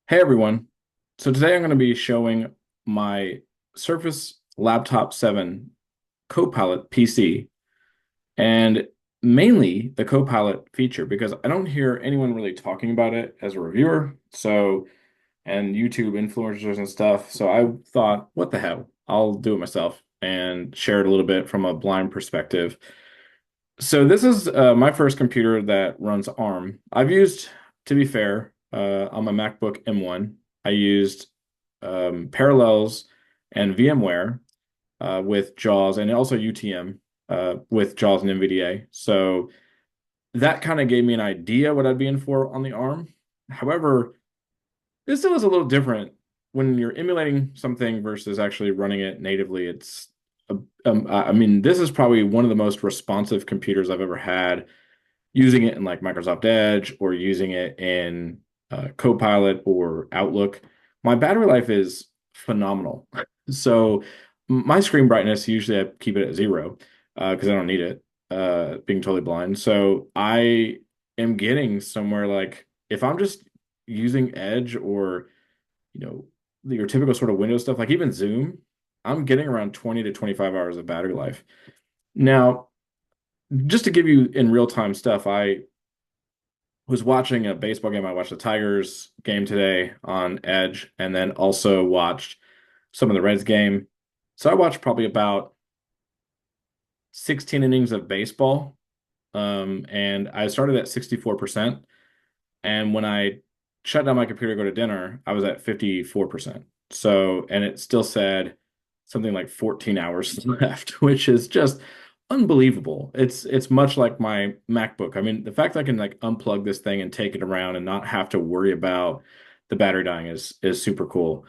Hey everyone. So today I'm going to be showing my Surface Laptop 7 Copilot PC and mainly the Copilot feature because I don't hear anyone really talking about it as a reviewer. And YouTube influencers and stuff. So I thought, what the hell? I'll do it myself and share it a little bit from a blind perspective. So this is my first computer that runs ARM. I've used, to be fair, on my MacBook M1, I used Parallels and VMware with JAWS and also UTM with JAWS and NVDA. So that kind of gave me an idea what I'd be in for on the ARM. However, this still is a little different when you're emulating something versus actually running it natively. I mean, this is probably one of the most responsive computers I've ever had using it in like Microsoft Edge or using it in Copilot or Outlook. My battery life is phenomenal. So my screen brightness, usually I keep it at zero because I don't need it, being totally blind. So I am getting somewhere like if I'm just using Edge or, you know, your typical sort of Windows stuff, like even Zoom, I'm getting around 20 to 25 hours of battery life. Now, just to give you in real time stuff, I was watching a baseball game. I watched the Tigers game today on Edge and then also watched some of the Reds game. So I watched probably about 16 innings of baseball. And I started at 64%. And when I shut down my computer to go to dinner, I was at 54%. So, and it still said something like 14 hours left, which is just unbelievable. It's much like my MacBook. I mean, the fact that I can like unplug this thing and take it around and not have to worry about the battery dying is super cool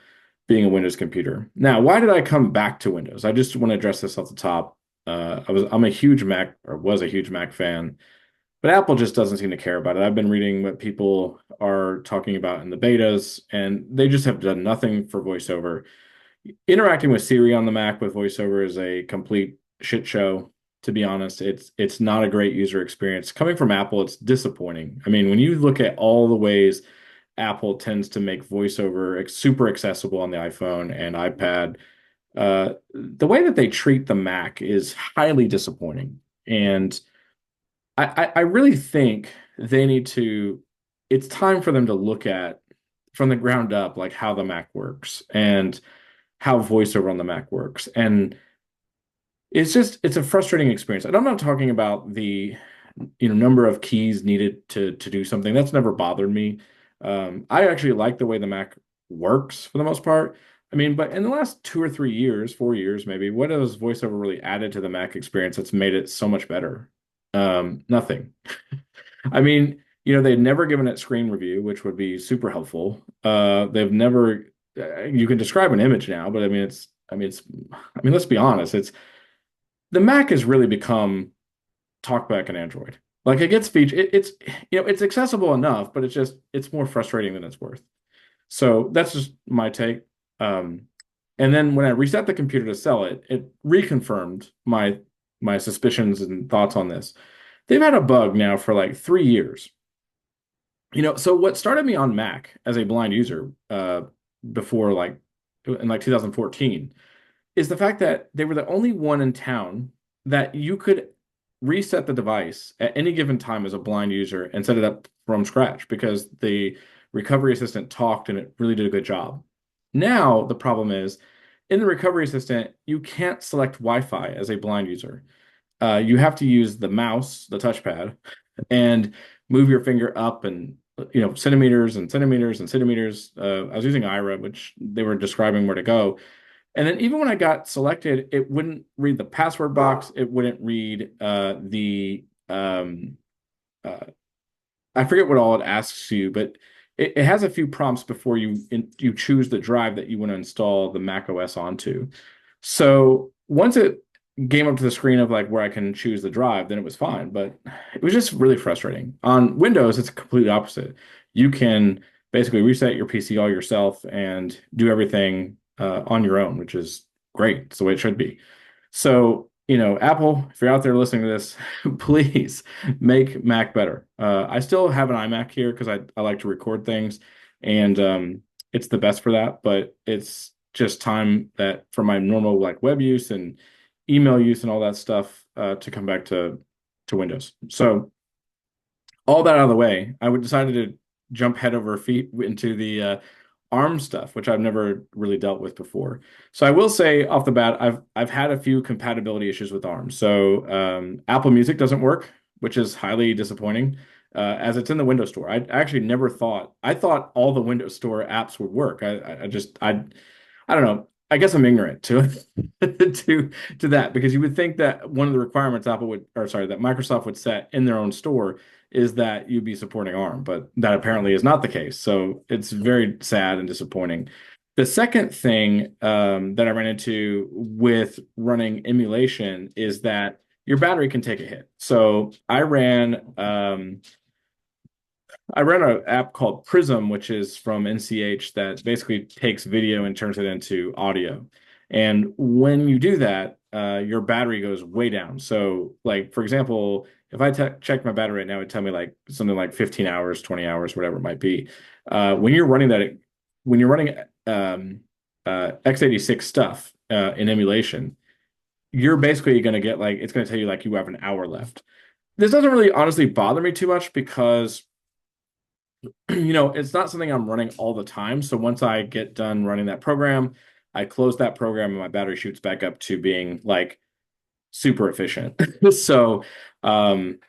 being a Windows computer. Now, why did I come back to Windows? I just want to address this off the top. I'm a huge Mac or was a huge Mac fan. But Apple just doesn't seem to care about it. I've been reading what people are talking about in the betas, and they just have done nothing for VoiceOver. Interacting with Siri on the Mac with VoiceOver is a complete shit show, to be honest. It's not a great user experience. Coming from Apple, it's disappointing. I mean, when you look at all the ways Apple tends to make VoiceOver super accessible on the iPhone and iPad, the way that they treat the Mac is highly disappointing. And I really think they need to, it's time for them to look at from the ground up, like how the Mac works and how voiceover on the Mac works. And it's a frustrating experience. And I'm not talking about the, number of keys needed to do something. That's never bothered me. I actually like the way the Mac works for the most part. I mean, but in the last 2 or 3 years, 4 years maybe, what has voiceover really added to the Mac experience that's made it so much better? Nothing. I mean, they've never given it screen review, which would be super helpful. They've never, you can describe an image now, but I mean, let's be honest, the Mac has really become TalkBack and Android. Like it gets feature, it's accessible enough, but it's more frustrating than it's worth. So that's just my take. Um, and then when I reset the computer to sell it, it reconfirmed my suspicions and thoughts on this. They've had a bug now for like 3 years. So what started me on Mac as a blind user before like in like 2014 is the fact that they were the only one in town that you could reset the device at any given time as a blind user and set it up from scratch because the recovery assistant talked and it really did a good job. Now the problem is in the recovery assistant, you can't select Wi-Fi as a blind user. You have to use the mouse, the touchpad, and move your finger up and centimeters and centimeters and centimeters. I was using Ira, which they were describing where to go. And then even when I got selected, it wouldn't read the password box. It wouldn't read the uh, I forget what all it asks you, but it has a few prompts before you choose the drive that you want to install the Mac OS onto. So once it came up to the screen of like where I can choose the drive, then it was fine. But it was just really frustrating. On Windows, it's completely opposite. You can basically reset your PC all yourself and do everything on your own, which is great. It's the way it should be. So Apple, if you're out there listening to this, please make Mac better. I still have an iMac here because I like to record things, and it's the best for that. But it's just time that for my normal like web use and email use and all that stuff to come back to Windows. So all that out of the way, I would decided to jump head over feet into the ARM stuff, which I've never really dealt with before. So I will say off the bat, I've had a few compatibility issues with ARM. So Apple Music doesn't work, which is highly disappointing, as it's in the Windows Store. I actually never thought I thought all the Windows Store apps would work. I don't know. I guess I'm ignorant to to that because you would think that one of the requirements Apple would, or sorry, that Microsoft would set in their own store is that you'd be supporting ARM, but that apparently is not the case. So it's very sad and disappointing. The second thing that I ran into with running emulation is that your battery can take a hit. So I ran an app called Prism, which is from NCH that basically takes video and turns it into audio. And when you do that, your battery goes way down. So, like for example, if I check my battery right now, it'd tell me like something like 15 hours, 20 hours, whatever it might be. When you're running that, when you're running x86 stuff in emulation, you're basically going to get like it's going to tell you like you have an hour left. This doesn't really honestly bother me too much because it's not something I'm running all the time. So once I get done running that program, I close that program and my battery shoots back up to being like super efficient. So um,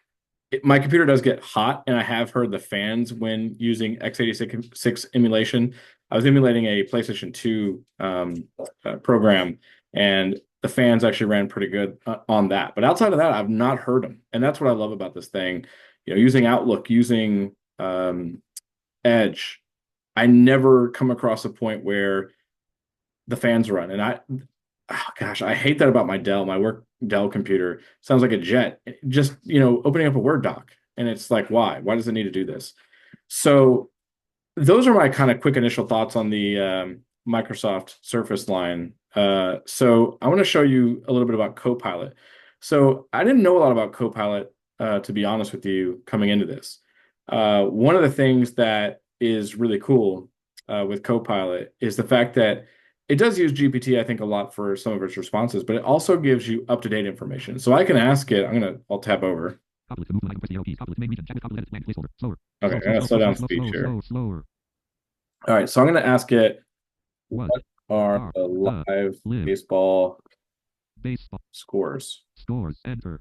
my computer does get hot, and I have heard the fans when using x86 emulation. I was emulating a PlayStation 2 program, and the fans actually ran pretty good on that. But outside of that, I've not heard them, and that's what I love about this thing. Using Outlook, using Edge, I never come across a point where the fans run. And oh gosh, I hate that about my Dell. My work Dell computer sounds like a jet. Just, opening up a Word doc. And it's like, why? Why does it need to do this? So those are my kind of quick initial thoughts on the Microsoft Surface line. So I want to show you a little bit about Copilot. So I didn't know a lot about Copilot, to be honest with you, coming into this. One of the things that is really cool with Copilot is the fact that it does use GPT, I think, a lot for some of its responses, but it also gives you up-to-date information. So I can ask it, I'll tab over. Okay, I'm gonna slow down speech here. All right, so I'm gonna ask it, what are the live baseball scores? Enter.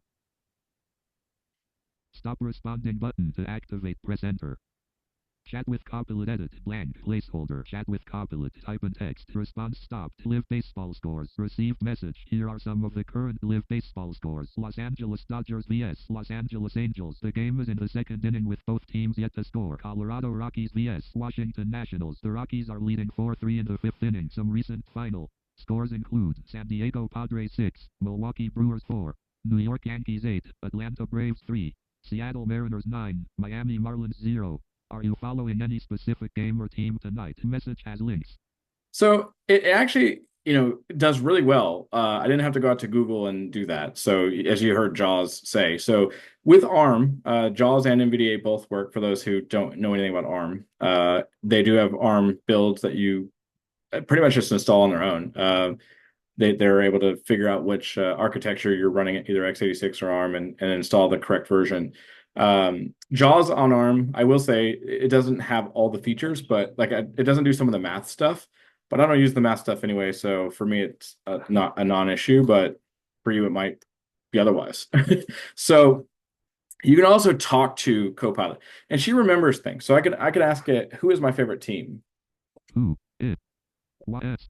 Stop responding button to activate. Press enter. Chat with copilot. Edit blank placeholder. Chat with copilot. Type in text. Response stopped. Live baseball scores. Received message. Here are some of the current live baseball scores. Los Angeles Dodgers vs. Los Angeles Angels. The game is in the second inning with both teams yet to score. Colorado Rockies vs. Washington Nationals. The Rockies are leading 4-3 in the fifth inning. Some recent final scores include San Diego Padres 6, Milwaukee Brewers 4, New York Yankees 8, Atlanta Braves 3, Seattle Mariners 9, Miami Marlins 0. Are you following any specific game or team tonight? Message has links. So it actually, does really well. I didn't have to go out to Google and do that. So as you heard Jaws say, so with ARM, Jaws and NVDA both work for those who don't know anything about ARM. They do have ARM builds that you pretty much just install on their own. They're able to figure out which architecture you're running, either x86 or ARM, and install the correct version. JAWS on ARM, I will say it doesn't have all the features, but like it doesn't do some of the math stuff. But I don't use the math stuff anyway, so for me it's not a non-issue. But for you, it might be otherwise. So you can also talk to Copilot, and she remembers things. So I could ask it, who is my favorite team? Who is S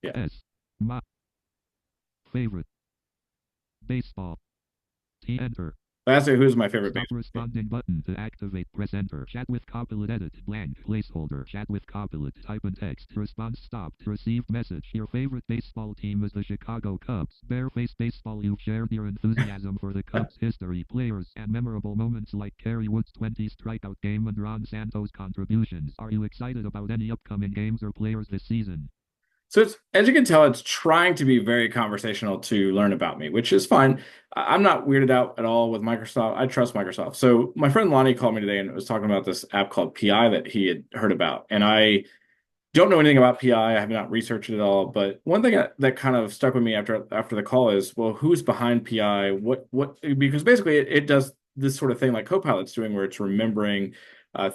Yeah. S my favorite baseball. T enter. That's it. Who's my favorite Stop baseball team? responding button to activate. Press enter. Chat with copilot. Edit blank placeholder. Chat with copilot. Type in text. Response stopped. Received message. Your favorite baseball team is the Chicago Cubs. Barefaced baseball. You've shared your enthusiasm for the Cubs' history, players, and memorable moments like Kerry Wood's 20 strikeout game and Ron Santos' contributions. Are you excited about any upcoming games or players this season? So it's, as you can tell, it's trying to be very conversational to learn about me, which is fine. I'm not weirded out at all with Microsoft. I trust Microsoft. So my friend Lonnie called me today and was talking about this app called PI that he had heard about. And I don't know anything about PI. I have not researched it at all. But one thing that kind of stuck with me after the call is, well, who's behind PI? What? Because basically it does this sort of thing like Copilot's doing, where it's remembering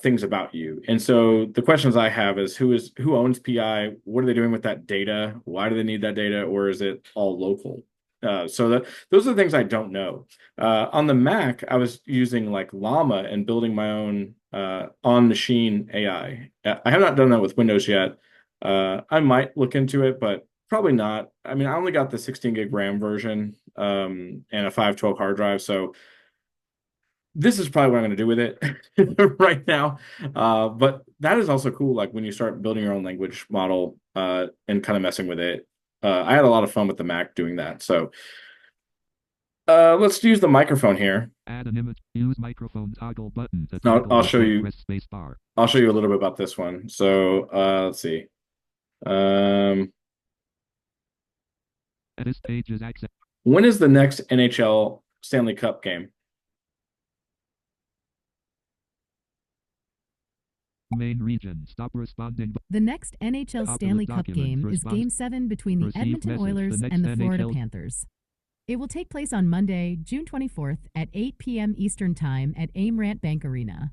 things about you. And so the questions I have is who owns PI? What are they doing with that data? Why do they need that data? Or is it all local? Those are the things I don't know. On the Mac, I was using like Llama and building my own on-machine AI. I have not done that with Windows yet. I might look into it, but probably not. I mean, I only got the 16 gig RAM version and a 512 hard drive, so this is probably what I'm going to do with it right now. But that is also cool, like when you start building your own language model and kind of messing with it. I had a lot of fun with the Mac doing that. So let's use the microphone here. Add an image. Use microphone toggle button to Now, toggle audio. Press space bar. I'll show you a little bit about this one. So let's see. Um, This page is access. when is the next NHL Stanley Cup game? Main region. Stop responding. The next NHL Stanley Cup game is Game 7 between the Edmonton Oilers and the Florida Panthers. It will take place on Monday, June 24th at 8 p.m. Eastern Time at Aimrant Bank Arena.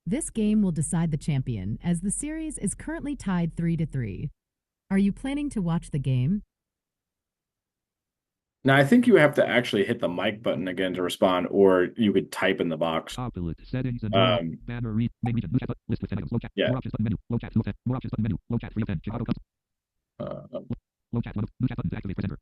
This game will decide the champion, as the series is currently tied 3-3. Are you planning to watch the game? Now, I think you have to actually hit the mic button again to respond, or you could type in the box. Copilot settings and banner read main region list with items low chat Yeah. more options button menu low chat 2 of 10 more options button menu low chat 3 of 10 Chicago Cubs low chat 1 of new chat button to activate presenter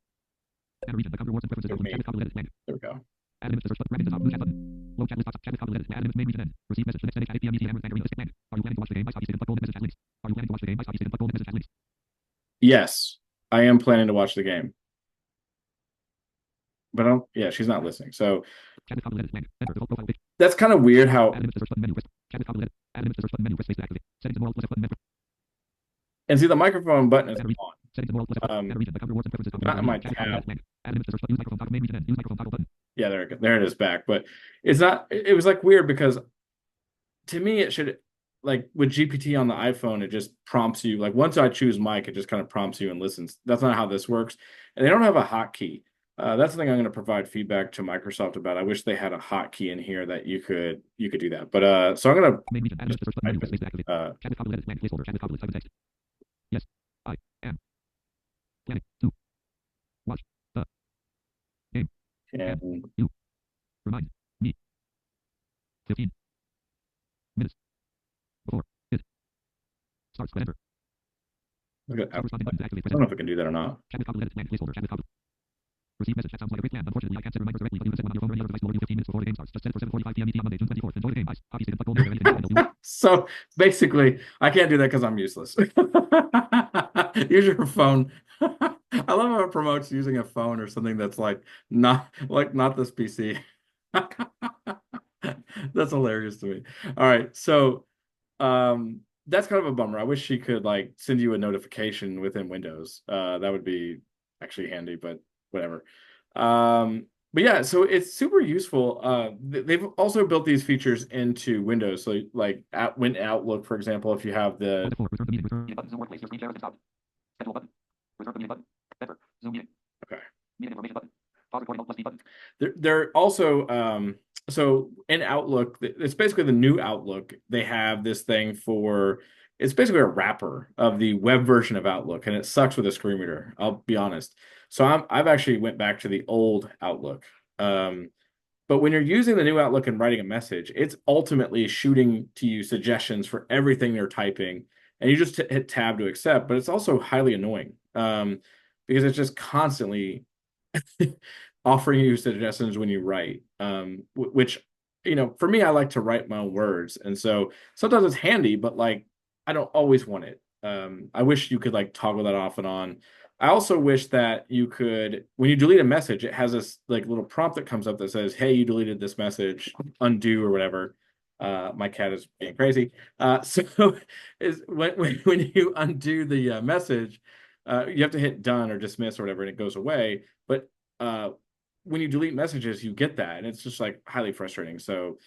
banner region become rewards and preferences chat with Copilot edit blank There we go. add image to search button rabbit to top new chat button low chat list box chat with Copilot edit add image main region end receive message the next day at 8 p.m. ET Amherst Bank Arena list blank are you planning to watch the game by Scotty State and Puck Golden message chat links are you planning to watch the game by Scotty State and Puck Golden message chat links Yes, I am planning to watch the game, but I don't. Yeah, she's not listening. So chat with Copilot edit blank enter default profile pic that's kind of weird how. add image to search button menu press chat with Copilot edit add image to search button menu press space to activate settings and more left button menu And see, the microphone button is banner region on. settings and more left banner region become rewards and preferences Not in my chat with Copilot tab. edit blank add image to search button use microphone toggle main region end use microphone toggle button Yeah, there it is back. But it's not. It was like weird because to me it should, like with GPT on the iPhone, it just prompts you. Like once I choose mic, it just kind of prompts you and listens. That's not how this works. And they don't have a hotkey. That's something I'm going to provide feedback to Microsoft about. I wish they had a hotkey in here that you could do that. But so I'm going main region add image to search button menu press space to activate to chat with Copilot edit blank placeholder chat with Copilot type in text yes I am planning to watch the game and you remind me 15 minutes before it starts to enter look at. stop responding button to activate I don't know presenter if I can do that or not. chat with Copilot edit blank placeholder chat with Copilot receive message chat sounds like a great plan unfortunately I can't set reminders directly but you can set one on your phone or any other device will alert you 15 minutes before the game starts just set it for 7:45 p.m. ET on Monday June 24th enjoy the game guys hockey stick and puck goal anything handle you So basically, I can't do that because I'm useless. Use your phone. I love how it promotes using a phone or something that's not this PC. That's hilarious to me. All right, so that's kind of a bummer. I wish she could like send you a notification within Windows. That would be actually handy, but whatever. But yeah, so it's super useful. They've also built these features into Windows. So like at Win Outlook, for example, if you have the return the meeting button Zoom workplace your screen share is at the top schedule button return the meeting button enter Zoom meeting okay. meeting information button pause recording alt plus D button They're also so in Outlook, it's basically the new Outlook. They have this thing for it's basically a wrapper of the web version of Outlook, and it sucks with a screen reader. I'll be honest. So I've actually went back to the old Outlook. Um, but when you're using the new Outlook and writing a message, it's ultimately shooting to you suggestions for everything they're typing, and you just hit tab to accept. But it's also highly annoying because it's just constantly offering you suggestions when you write, which, for me, I like to write my own words. And so sometimes it's handy, but like, I don't always want it. I wish you could like toggle that off and on. I also wish that you could, when you delete a message, it has this like little prompt that comes up that says, "Hey, you deleted this message, undo," or whatever. My cat is being crazy. So is when you undo the message, You have to hit done or dismiss or whatever, and it goes away. But uh, when you delete messages, you get that, and it's just like highly frustrating. So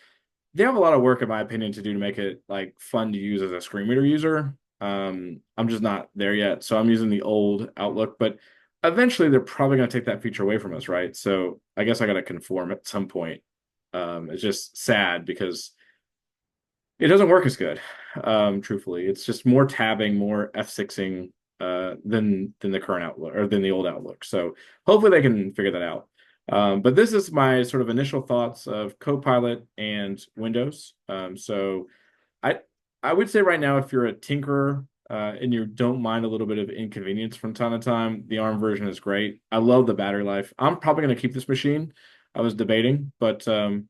they have a lot of work, in my opinion, to do to make it like fun to use as a screen reader user. I'm just not there yet, so I'm using the old Outlook, but eventually they're probably going to take that feature away from us, right? So I guess I got to conform at some point. It's just sad because it doesn't work as good. Truthfully, it's just more tabbing, more F6ing than the current Outlook or than the old Outlook. So hopefully they can figure that out. But this is my sort of initial thoughts of Copilot and Windows. So I I would say right now, if you're a tinkerer and you don't mind a little bit of inconvenience from time to time, the ARM version is great. I love the battery life. I'm probably going to keep this machine. I was debating, but I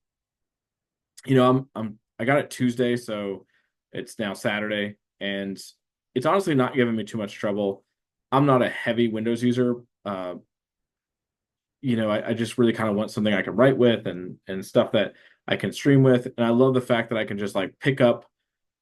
got it Tuesday, so it's now Saturday, and it's honestly not giving me too much trouble. I'm not a heavy Windows user. I just really kind of want something I can write with and stuff that I can stream with. And I love the fact that I can just like pick up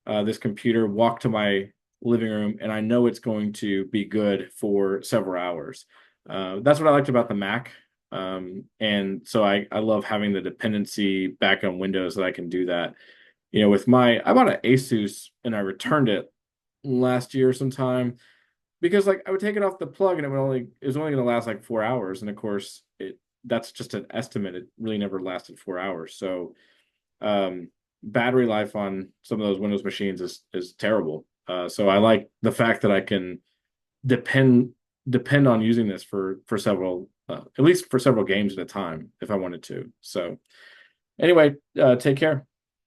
this computer, walk to my living room, and I know it's going to be good for several hours. That's what I liked about the Mac. And so I love having the dependency back on Windows that I can do that. I bought an Asus and I returned it last year sometime because like I would take it off the plug and it was only going to last like 4 hours. And of course that's just an estimate. It really never lasted 4 hours. So battery life on some of those Windows machines is terrible. So I like the fact that I can depend depend on using this for several at least for several games at a time if I wanted to. So anyway, take care.